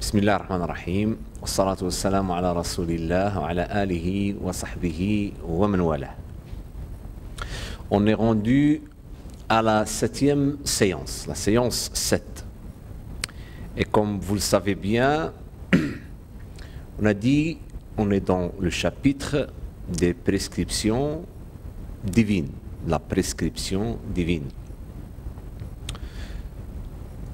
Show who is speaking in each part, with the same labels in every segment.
Speaker 1: بسم الله الرحمن الرحيم والصلاة والسلام على رسول الله وعلى آله وصحبه ومن والاه. On est rendu à la 7e séance, la séance 7. Et comme vous le savez bien, on a dit, on est dans le chapitre des prescriptions divines, la prescription divine.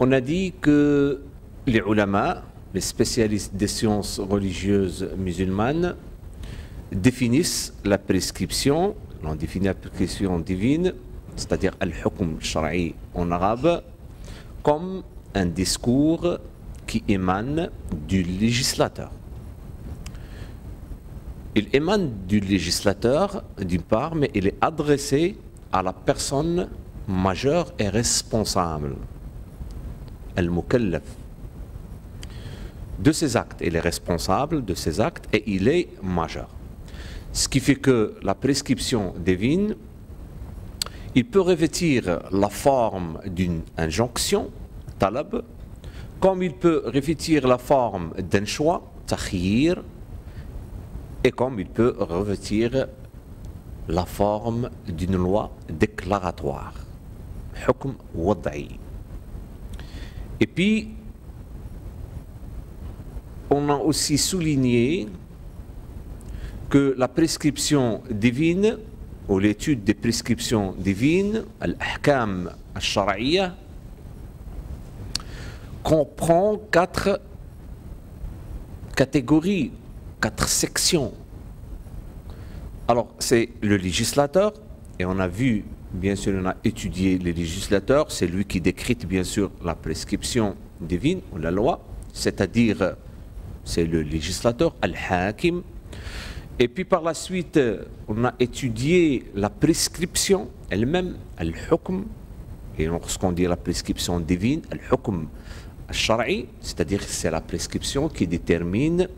Speaker 1: On a dit que les ulama, les spécialistes des sciences religieuses musulmanes, définissent la prescription, on définit la prescription divine, c'est-à-dire al-hukm shara'i en arabe, comme un discours qui émane du législateur. Il émane du législateur d'une part, mais il est adressé à la personne majeure et responsable, al-mukallaf, de ses actes. Il est responsable de ses actes et il est majeur. Ce qui fait que la prescription divine, il peut revêtir la forme d'une injonction, talab, comme il peut revêtir la forme d'un choix, takhir, et comme il peut revêtir la forme d'une loi déclaratoire, hukm wad'i. Et puis, on a aussi souligné que la prescription divine, ou l'étude des prescriptions divines, al-ahkam al-shar'iyya, comprend 4 catégories, 4 sections. Alors, c'est le législateur, et on a vu, bien sûr, on a étudié le législateur, c'est lui qui décrète, bien sûr, la prescription divine, ou la loi, c'est-à-dire, c'est le législateur, al-hakim. Et puis par la suite, on a étudié la prescription elle-même, al-hukm, et lorsqu'on dit la prescription divine, al-hukm al-shar'i, c'est-à-dire c'est la prescription qui détermine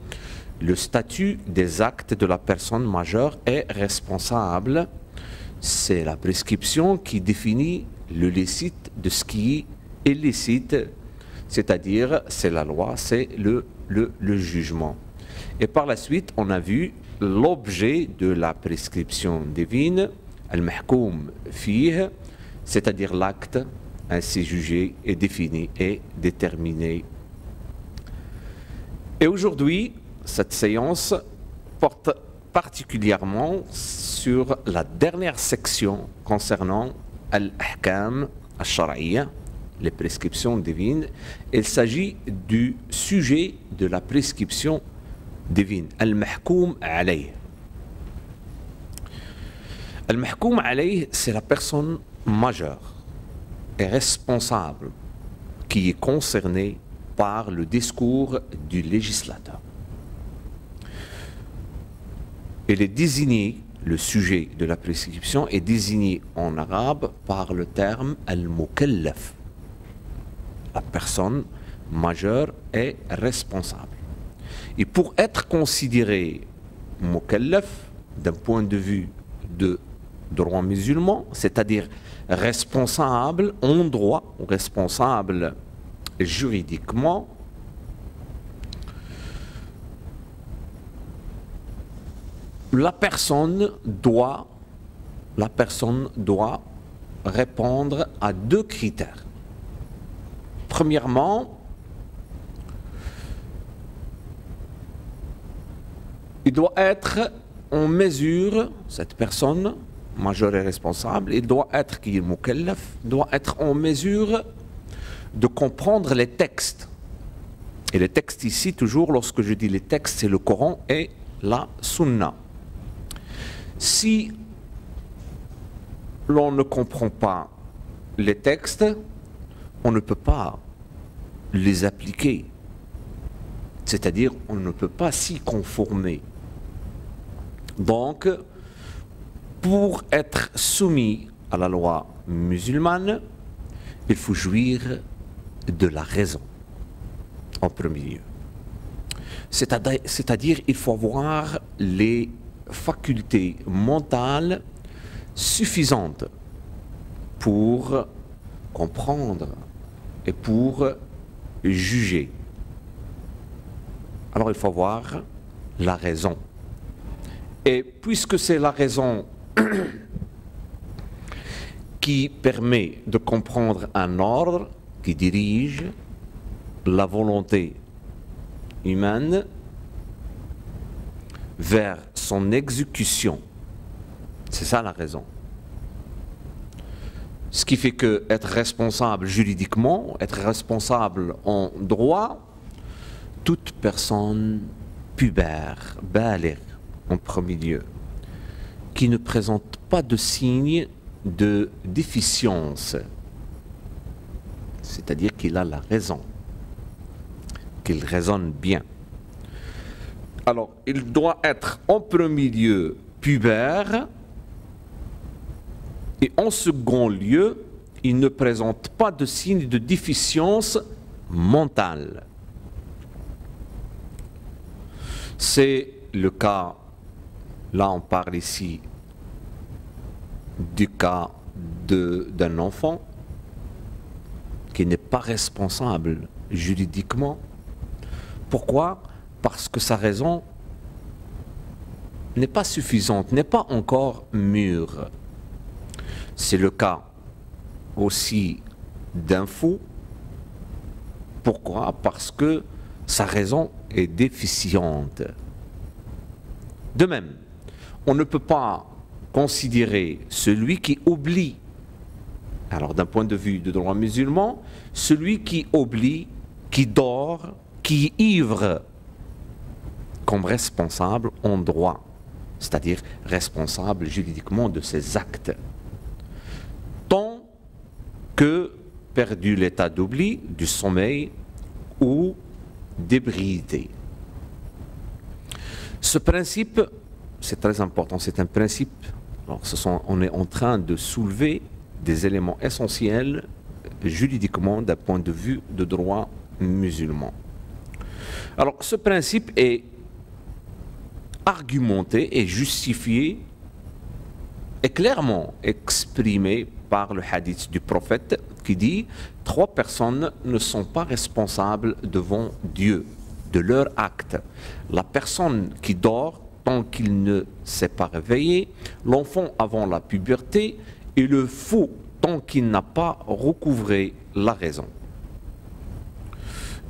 Speaker 1: le statut des actes de la personne majeure et responsable. C'est la prescription qui définit le licite de ce qui est illicite, c'est-à-dire c'est la loi, c'est le jugement. Et par la suite, on a vu l'objet de la prescription divine, al-mahkoum fih, c'est-à-dire l'acte ainsi jugé et défini et déterminé. Et aujourd'hui, cette séance porte particulièrement sur la dernière section concernant al-ahkam al-shar'iyya, les prescriptions divines. Il s'agit du sujet de la prescription divine, al-mahkoum alayh. Al-mahkoum alayh, c'est la personne majeure et responsable qui est concernée par le discours du législateur. Il est désigné, le sujet de la prescription est désigné en arabe par le terme al-mukallaf, la personne majeure et responsable. Et pour être considéré mukallaf d'un point de vue de droit musulman, c'est-à-dire responsable en droit ou responsable juridiquement, la personne doit répondre à 2 critères. Premièrement, il doit être en mesure, cette personne majeure et responsable, il doit être, qui est mukallaf, doit être en mesure de comprendre les textes. Et les textes ici, toujours, lorsque je dis les textes, c'est le Coran et la Sunna. Si l'on ne comprend pas les textes, on ne peut pas les appliquer. C'est-à-dire, on ne peut pas s'y conformer. Donc, pour être soumis à la loi musulmane, il faut jouir de la raison, en premier lieu. C'est-à-dire, il faut avoir les facultés mentales suffisantes pour comprendre et pour juger. Alors il faut voir la raison. Et puisque c'est la raison qui permet de comprendre un ordre qui dirige la volonté humaine vers son exécution, c'est ça la raison. Ce qui fait que être responsable juridiquement, être responsable en droit, toute personne pubère, baligh en premier lieu, qui ne présente pas de signe de déficience, c'est-à-dire qu'il a la raison, qu'il raisonne bien. Alors, il doit être en premier lieu pubère, et en second lieu, il ne présente pas de signe de déficience mentale. C'est le cas, là on parle ici du cas d'un enfant qui n'est pas responsable juridiquement. Pourquoi? Parce que sa raison n'est pas suffisante, n'est pas encore mûre. C'est le cas aussi d'un fou. Pourquoi? Parce que sa raison est déficiente. De même, on ne peut pas considérer celui qui oublie, alors d'un point de vue du droit musulman, celui qui oublie, qui dort, qui est ivre, comme responsable en droit, c'est-à-dire responsable juridiquement de ses actes. Tant que perdu l'état d'oubli, du sommeil ou d'ébriété. Ce principe, c'est très important, c'est un principe. Alors, on est en train de soulever des éléments essentiels juridiquement d'un point de vue de droit musulman. Alors, ce principe est argumenté et justifié et clairement exprimé par le hadith du prophète qui dit « Trois personnes ne sont pas responsables devant Dieu de leur acte. La personne qui dort tant qu'il ne s'est pas réveillé, l'enfant avant la puberté et le fou tant qu'il n'a pas recouvré la raison. »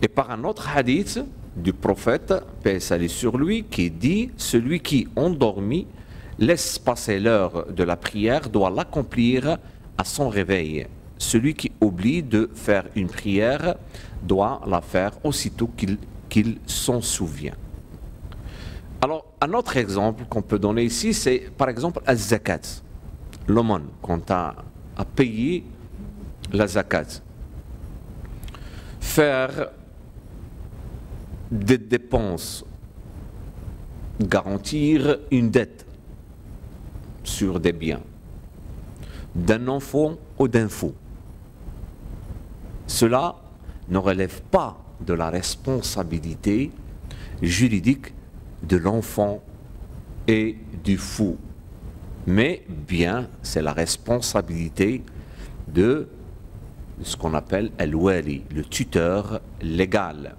Speaker 1: Et par un autre hadith du prophète, paix et salut sur lui, qui dit « Celui qui endormi laisse passer l'heure de la prière doit l'accomplir à son réveil. Celui qui oublie de faire une prière doit la faire aussitôt qu'il s'en souvient. » Alors, un autre exemple qu'on peut donner ici, c'est par exemple la zakat, l'aumône, quand tu as à payer la zakat. Faire des dépenses, garantir une dette sur des biens d'un enfant ou d'un fou. Cela ne relève pas de la responsabilité juridique de l'enfant et du fou, mais bien c'est la responsabilité de ce qu'on appelle al-wali, le tuteur légal.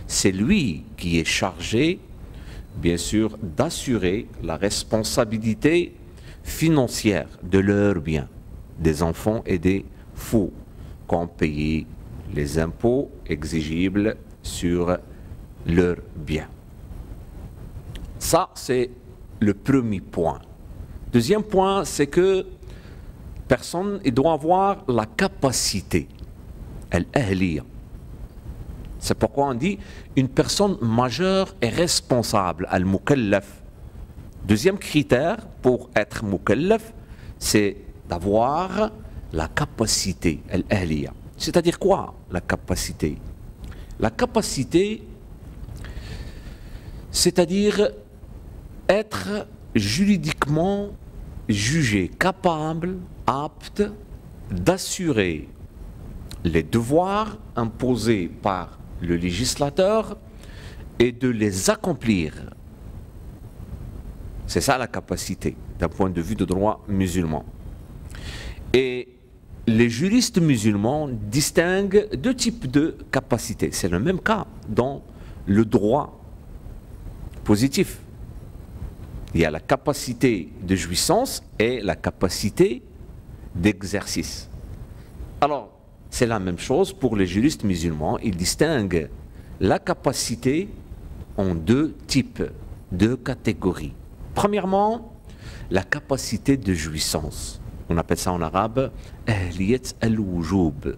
Speaker 1: C'est lui qui est chargé, bien sûr, d'assurer la responsabilité financière de leurs biens, des enfants et des fous, qu'ont payé les impôts exigibles sur leurs biens. Ça, c'est le premier point. Deuxième point, c'est que personne, il doit avoir la capacité, al-ahliya. C'est pourquoi on dit une personne majeure est responsable, al-mukallaf. Deuxième critère pour être mukallaf, c'est d'avoir la capacité, al-ahliya. C'est-à-dire quoi, la capacité? La capacité, c'est-à-dire être juridiquement jugé capable, apte d'assurer les devoirs imposés par le législateur et de les accomplir. C'est ça la capacité d'un point de vue de droit musulman. Et les juristes musulmans distinguent deux types de capacités. C'est le même cas dans le droit positif. Il y a la capacité de jouissance et la capacité d'exercice. Alors, c'est la même chose pour les juristes musulmans. Ils distinguent la capacité en deux types, deux catégories. Premièrement, la capacité de jouissance. On appelle ça en arabe ahliyat al-wujub.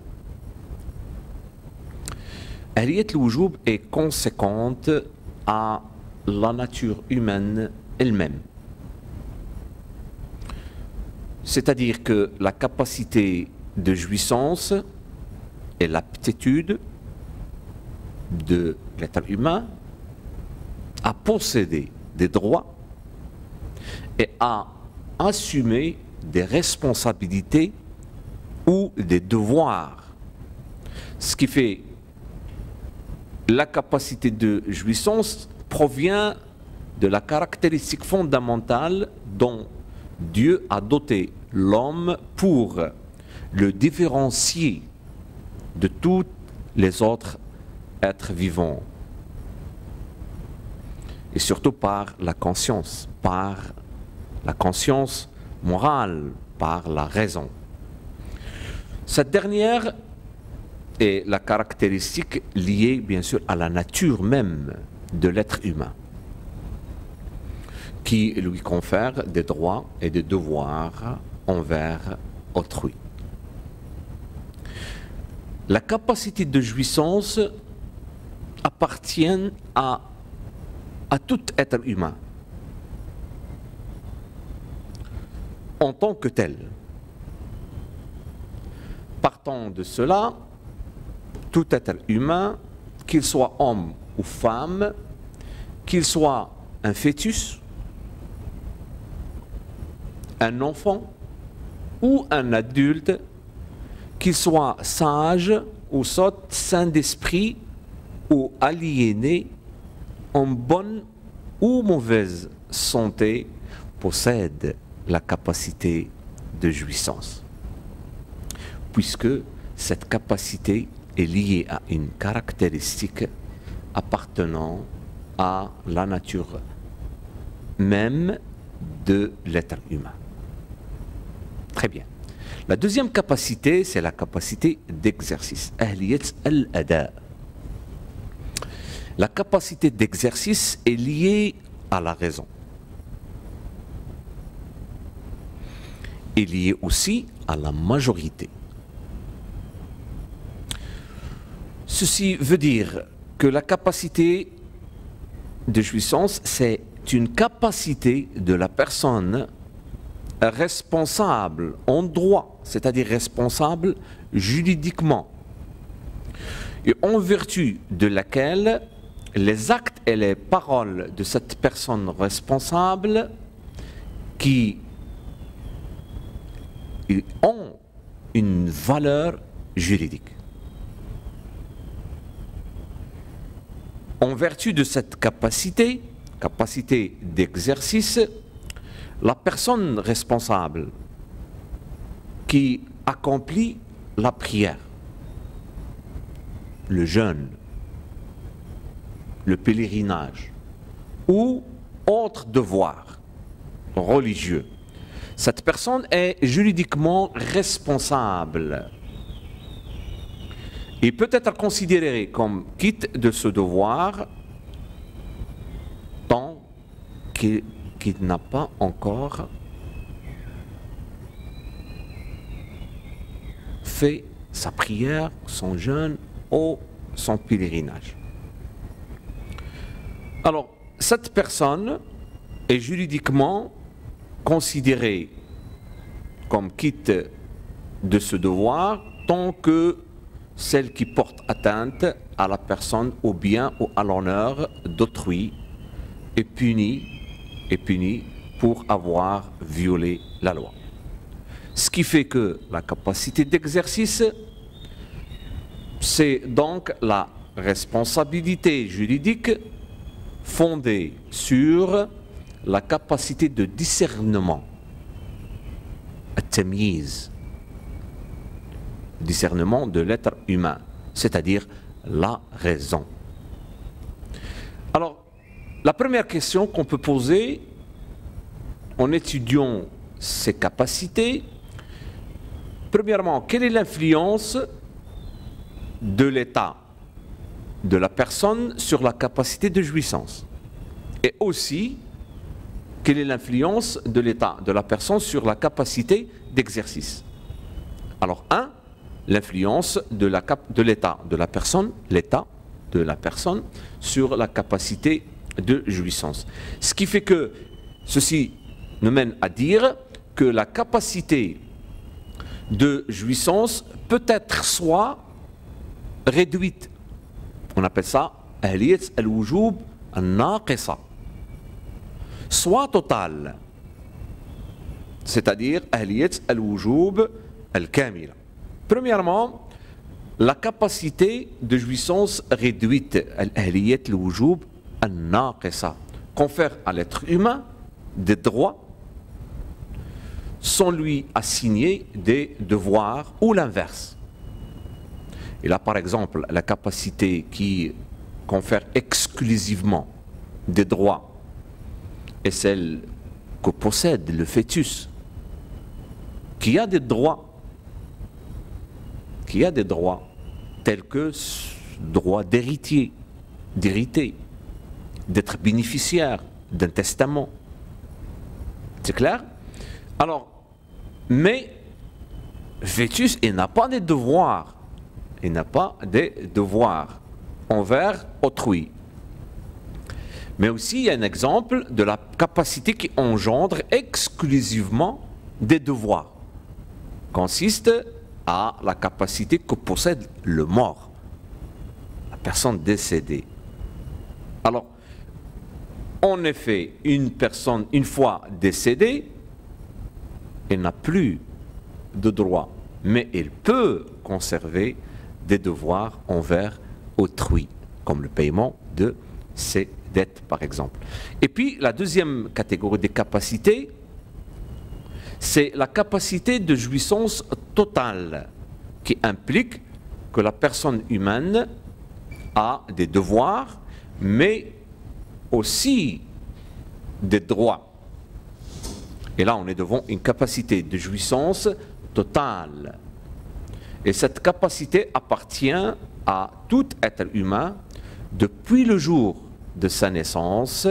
Speaker 1: Ahliyat al-wujub est conséquente à la nature humaine elle-même. C'est-à-dire que la capacité de jouissance est l'aptitude de l'être humain à posséder des droits et à assumer des responsabilités ou des devoirs. Ce qui fait la capacité de jouissance provient de la caractéristique fondamentale dont Dieu a doté l'homme pour le différencier de tous les autres êtres vivants. Et surtout par la conscience morale, par la raison. Cette dernière est la caractéristique liée bien sûr à la nature même de l'être humain, qui lui confère des droits et des devoirs envers autrui. La capacité de jouissance appartient à tout être humain en tant que tel. Partant de cela, tout être humain, qu'il soit homme ou femme, qu'il soit un fœtus, un enfant ou un adulte, qu'il soit sage ou sot, saint d'esprit ou aliéné, en bonne ou mauvaise santé, possède la capacité de jouissance. Puisque cette capacité est liée à une caractéristique appartenant à la nature même de l'être humain. Très bien. La deuxième capacité, c'est la capacité d'exercice. Ahliyat al-ada. La capacité d'exercice est liée à la raison. Est liée aussi à la majorité. Ceci veut dire que la capacité de jouissance, c'est une capacité de la personne responsable en droit, c'est-à-dire responsable juridiquement, et en vertu de laquelle les actes et les paroles de cette personne responsable qui ont une valeur juridique. En vertu de cette capacité d'exercice, la personne responsable qui accomplit la prière, le jeûne, le pèlerinage ou autre devoir religieux, cette personne est juridiquement responsable et peut être considérée comme quitte de ce devoir tant qu'il n'a pas encore fait sa prière, son jeûne ou son pèlerinage. Alors, cette personne est juridiquement considérée comme quitte de ce devoir tant que celle qui porte atteinte à la personne, au bien ou à l'honneur d'autrui est punie pour avoir violé la loi. Ce qui fait que la capacité d'exercice, c'est donc la responsabilité juridique fondée sur la capacité de discernement, at-tamyiz, discernement de l'être humain, c'est-à-dire la raison. Alors, la première question qu'on peut poser en étudiant ces capacités, premièrement, quelle est l'influence de l'état de la personne sur la capacité de jouissance? Et aussi, quelle est l'influence de l'état de la personne sur la capacité d'exercice? Alors, l'influence de l'état de la personne, l'état de la personne sur la capacité de jouissance. Ce qui fait que ceci nous mène à dire que la capacité de jouissance peut être soit réduite, on appelle ça ahliyat al-wujub al-naqisa, soit totale, c'est-à-dire ahliyat al-wujub al-kamila. Premièrement, la capacité de jouissance réduite, al-ahliyat al-wujub al-naqisa, confère à l'être humain des droits sans lui assigner des devoirs ou l'inverse. Et là, par exemple, la capacité qui confère exclusivement des droits est celle que possède le fœtus, qui a des droits, tels que droit d'héritier, d'hériter, d'être bénéficiaire d'un testament. C'est clair? Alors, mais fœtus, il n'a pas de devoirs. Il n'a pas de devoirs envers autrui. Mais aussi, il y a un exemple de la capacité qui engendre exclusivement des devoirs. Consiste à la capacité que possède le mort, la personne décédée. Alors, en effet, une personne, une fois décédée, elle n'a plus de droits, mais elle peut conserver des devoirs envers autrui, comme le paiement de ses dettes, par exemple. Et puis, la deuxième catégorie des capacités, c'est la capacité de jouissance totale, qui implique que la personne humaine a des devoirs, mais aussi des droits. Et là, on est devant une capacité de jouissance totale. Et cette capacité appartient à tout être humain depuis le jour de sa naissance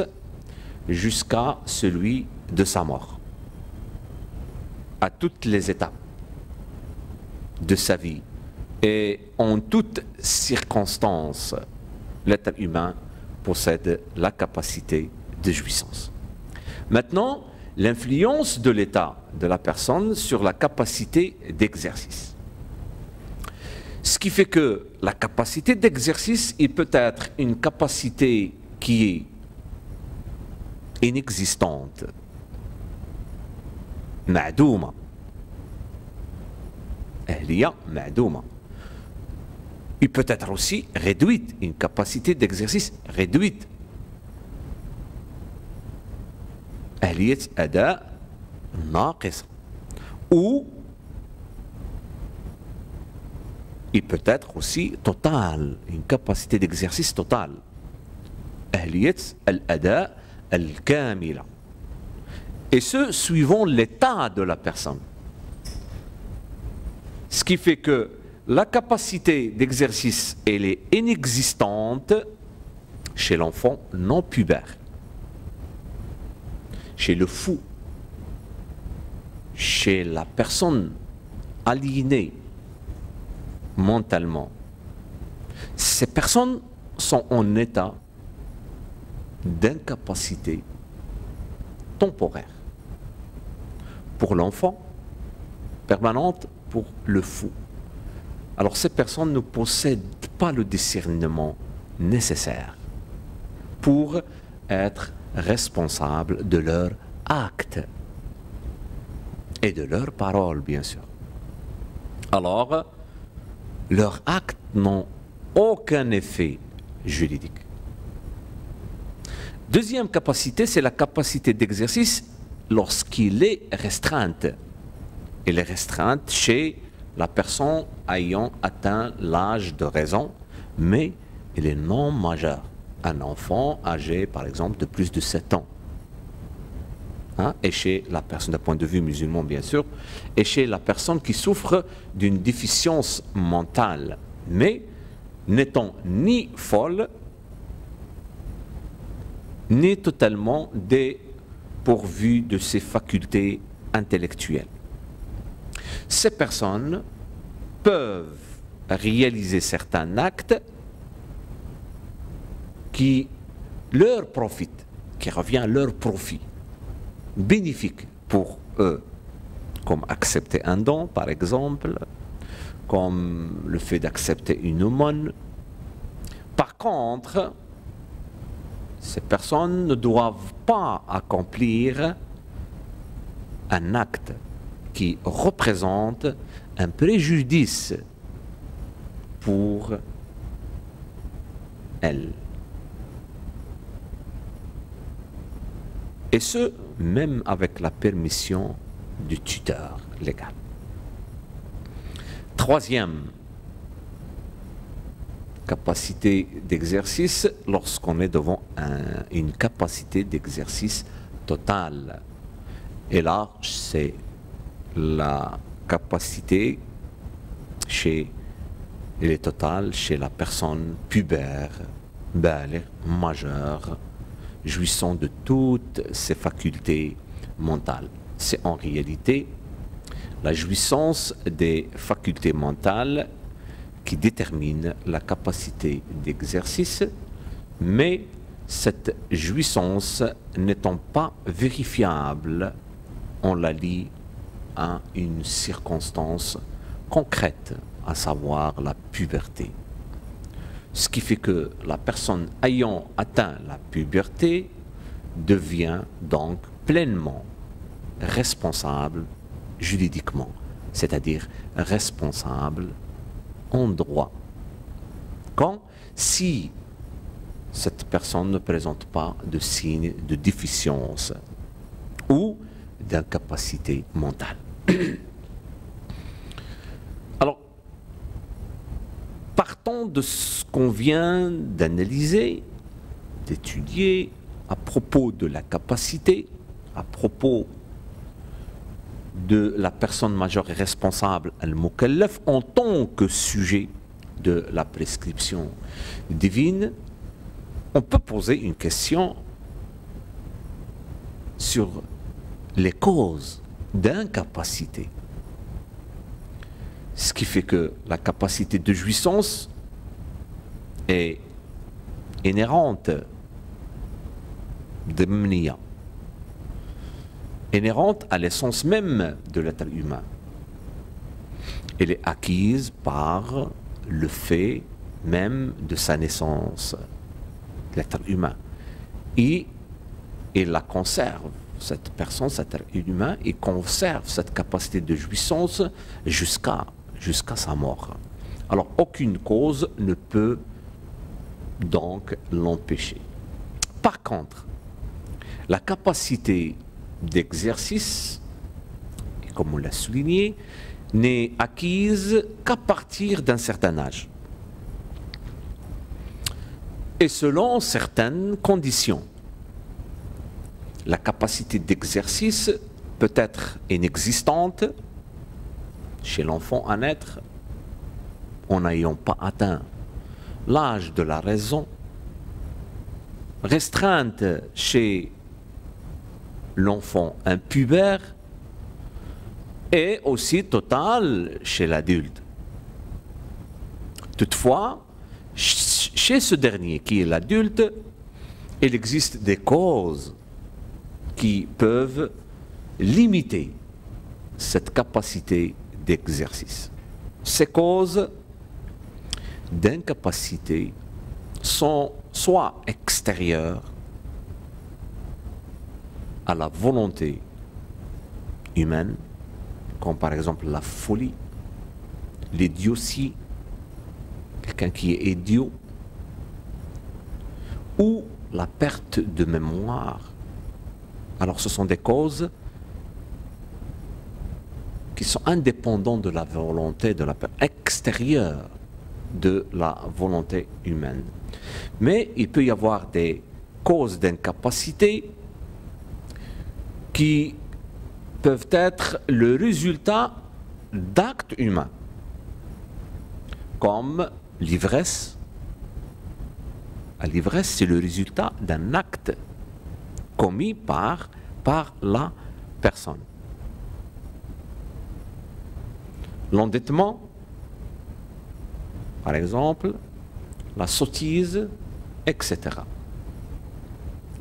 Speaker 1: jusqu'à celui de sa mort. À toutes les étapes de sa vie. Et en toutes circonstances, l'être humain possède la capacité de jouissance. Maintenant, l'influence de l'état de la personne sur la capacité d'exercice. Ce qui fait que la capacité d'exercice, il peut être une capacité qui est inexistante, ma'douma, ahliya ma'douma. Il peut être aussi réduite, une capacité d'exercice réduite. Ahliyat ada naqisa. Ou il peut être aussi total, une capacité d'exercice totale. Ahliyat al-ada al-kamila. Et ce, suivant l'état de la personne. Ce qui fait que la capacité d'exercice, elle est inexistante chez l'enfant non pubère, chez le fou, chez la personne aliénée mentalement. Ces personnes sont en état d'incapacité temporaire. Pour l'enfant, permanente pour le fou. Alors ces personnes ne possèdent pas le discernement nécessaire pour être responsables de leurs actes et de leurs paroles, bien sûr. Alors, leurs actes n'ont aucun effet juridique. Deuxième capacité, c'est la capacité d'exercice lorsqu'il est restreinte. Elle est restreinte chez la personne ayant atteint l'âge de raison, mais elle est non majeure, un enfant âgé, par exemple, de plus de 7 ans. Hein, et chez la personne, d'un point de vue musulman bien sûr, et chez la personne qui souffre d'une déficience mentale, mais n'étant ni folle, ni totalement dépourvue de ses facultés intellectuelles. Ces personnes peuvent réaliser certains actes qui leur profitent, qui revient à leur profit, bénéfique pour eux, comme accepter un don par exemple, comme le fait d'accepter une aumône. Par contre, ces personnes ne doivent pas accomplir un acte qui représente un préjudice pour elles. Et ce, même avec la permission du tuteur légal. Troisième capacité d'exercice, lorsqu'on est devant une capacité d'exercice totale. Et là, c'est la capacité chez les totales, chez la personne pubère, majeure, jouissant de toutes ses facultés mentales. C'est en réalité la jouissance des facultés mentales qui détermine la capacité d'exercice, mais cette jouissance n'étant pas vérifiable, on la lie à une circonstance concrète, à savoir la puberté. Ce qui fait que la personne ayant atteint la puberté devient donc pleinement responsable juridiquement, c'est-à-dire responsable en droit. Quand, si cette personne ne présente pas de signes de déficience ou d'incapacité mentale. Alors, partons de ce qu'on vient d'analyser, d'étudier à propos de la capacité, à propos de la personne majeure et responsable, al-mukallaf, en tant que sujet de la prescription divine, on peut poser une question sur les causes d'incapacité. Ce qui fait que la capacité de jouissance est inhérente de mnia, inhérente à l'essence même de l'être humain. Elle est acquise par le fait même de sa naissance, l'être humain. Et il la conserve, cette personne, cet être humain, il conserve cette capacité de jouissance jusqu'à sa mort. Alors, aucune cause ne peut donc l'empêcher. Par contre, la capacité d'exercice, comme on l'a souligné, n'est acquise qu'à partir d'un certain âge et selon certaines conditions. La capacité d'exercice peut être inexistante chez l'enfant à naître en n'ayant pas atteint l'âge de la raison, restreinte chez l'enfant impubère et aussi totale chez l'adulte. Toutefois, chez ce dernier qui est l'adulte, il existe des causes qui peuvent limiter cette capacité d'exercice. Ces causes d'incapacité sont soit extérieures à la volonté humaine, comme par exemple la folie, l'idiotie, quelqu'un qui est idiot, ou la perte de mémoire. Alors ce sont des causes qui sont indépendantes de la volonté de la personne, extérieures de la volonté humaine. Mais il peut y avoir des causes d'incapacité qui peuvent être le résultat d'actes humains, comme l'ivresse. L'ivresse, c'est le résultat d'un acte commis par la personne. L'endettement, par exemple, la sottise, etc.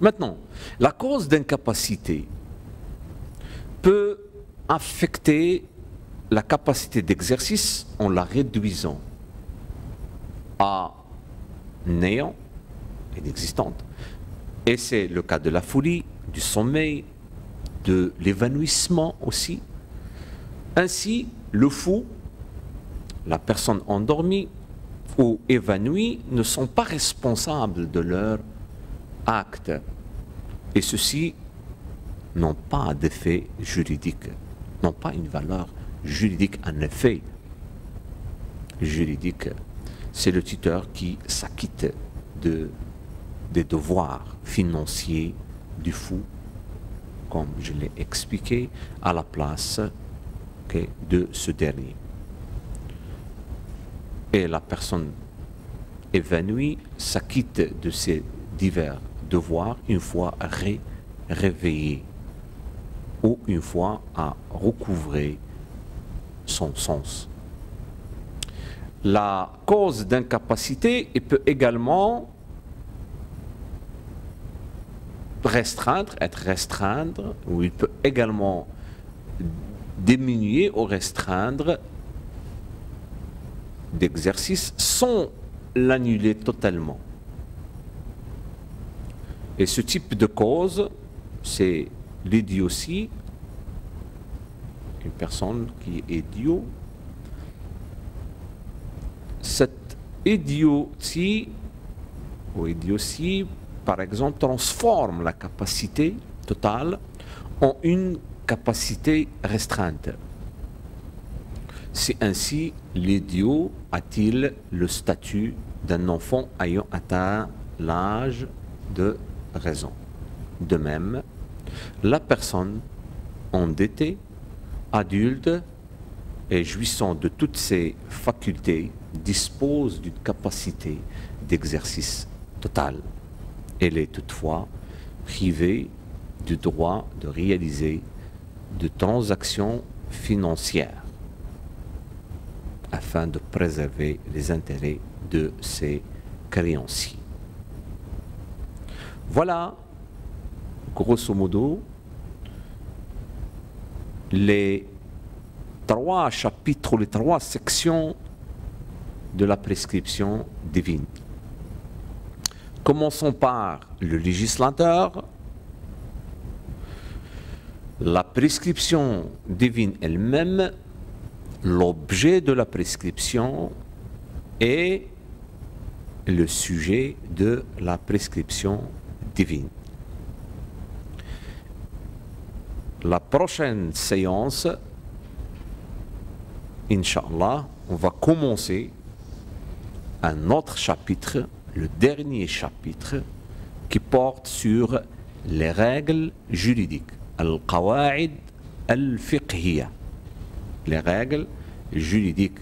Speaker 1: Maintenant, la cause d'incapacité peut affecter la capacité d'exercice en la réduisant à néant, inexistante. Et c'est le cas de la folie, du sommeil, de l'évanouissement aussi. Ainsi, le fou, la personne endormie ou évanouie ne sont pas responsables de leurs actes. Et ceux-ci n'ont pas d'effet juridique, n'ont pas une valeur juridique. En effet juridique, c'est le tuteur qui s'acquitte des devoirs financiers du fou, comme je l'ai expliqué, à la place de ce dernier. Et la personne évanouie s'acquitte de ces divers devoirs une fois réveillée ou une fois à recouvrer son sens. La cause d'incapacité peut également être restreindre, ou il peut également diminuer ou restreindre d'exercice sans l'annuler totalement. Et ce type de cause, c'est l'idiotie, une personne qui est idiot. Cette idiotie ou idiotie, par exemple, transforme la capacité totale en une capacité restreinte. C'est ainsi l'idiot a-t-il le statut d'un enfant ayant atteint l'âge de raison. De même, la personne endettée, adulte et jouissant de toutes ses facultés dispose d'une capacité d'exercice total. Elle est toutefois privée du droit de réaliser de transactions financières afin de préserver les intérêts de ses créanciers. Voilà, grosso modo, les 3 chapitres, les 3 sections de la prescription divine. Commençons par le législateur. La prescription divine elle-même, l'objet de la prescription et le sujet de la prescription divine. La prochaine séance, Inch'Allah, on va commencer un autre chapitre, le dernier chapitre, qui porte sur les règles juridiques, al-qawa'id al-fiqhiyya, les règles juridiques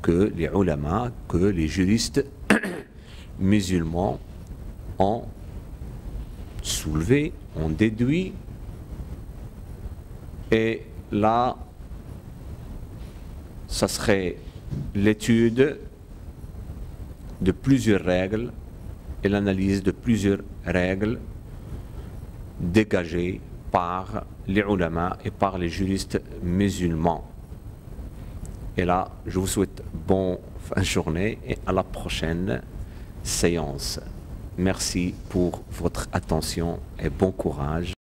Speaker 1: que les ulama, que les juristes musulmans ont soulevées, ont déduit. Et là, ça serait l'étude de plusieurs règles et l'analyse de plusieurs règles dégagées par les ulama et par les juristes musulmans. Et là, je vous souhaite bonne fin de journée et à la prochaine séance. Merci pour votre attention et bon courage.